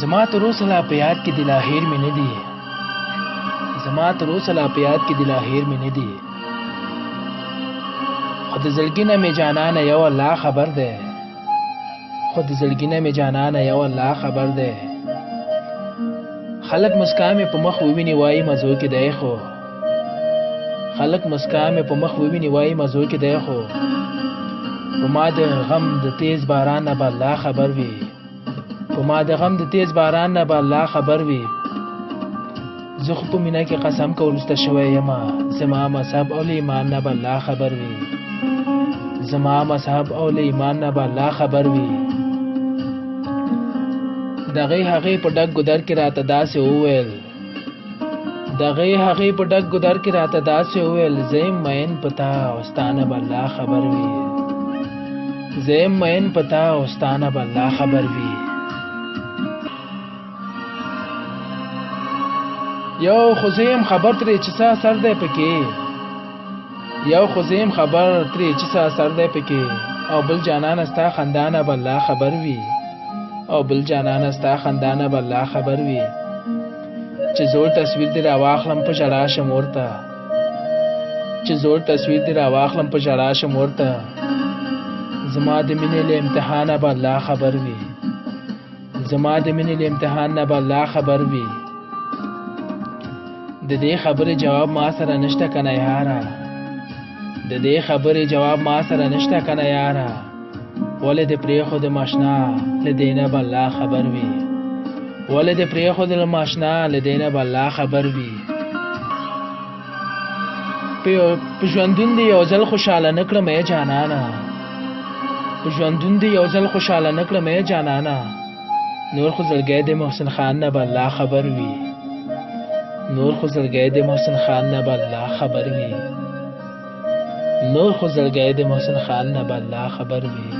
زما تر اوسه لا په یاد کې د لا هیر مې نه دي زما تر اوسه لا په یاد کې د لا هیر مې نه دي خو د زړګي نه مې جانانه یو الله خبر دی خو د زړګي نه مې جانانه یو الله خبر دی خلک مسکا مې په مخ وویني وایي مزو کې دی خو خلک مسکا مې په مخ وویني وایي مزو کې دی خو په ما د غم د تیز باران نه به الله خبر وي په ما د غم د تیز باران نه به الله خبر وي زه خو په مینه کې قسم کولسته شوی یمه زما مذهب او له ایمان نه به الله خبر وي زما مذهب او له ایمان نه به الله خبر وي دغه هغه په ډک ګدر کې راته داسې وویل دغه هغه په ډک ګدر کې راته داسې وویل زم مین پتا اوستانه به الله خبر وي زم مین پتا اوستانه به الله خبر وي یو خوزیم خبر ترې چې څه اثر دی پکې یو خوزیم خبر ترې چې څه اثر دی پکې او بل جانان استا خندانه به الله خبر وي او بل جانان استا خندانه به الله خبر وي چې زور تصویر دې راواخلم په ژړا شم ورته چې زور تصویر دې راواخلم په ژړا شم ورته زما د مینې له امتحانه به الله خبر وي زما د مینې له امتحان نه به الله خبر وي د دې خبرې جواب ما سره نشته کنه یاره د دې خبرې جواب ما سره نشته کنه یاره ولې دې پرېښود ماشنا له دې نه به الله خبر وي ولې دې پرېښود ماشنا له دې نه به الله خبر وي په ژوندون دې یو ځل خوشحاله نه کړم ای جانانه په ژوندون دې یو ځل خوشحاله نه کړم ای جانانه نور خو زړګی د محسن خان نه به الله خبر وي نور خو زړګی د محسن خان نه به الله خبر وي نور خو زړګی د محسن خان نه به الله خبر وي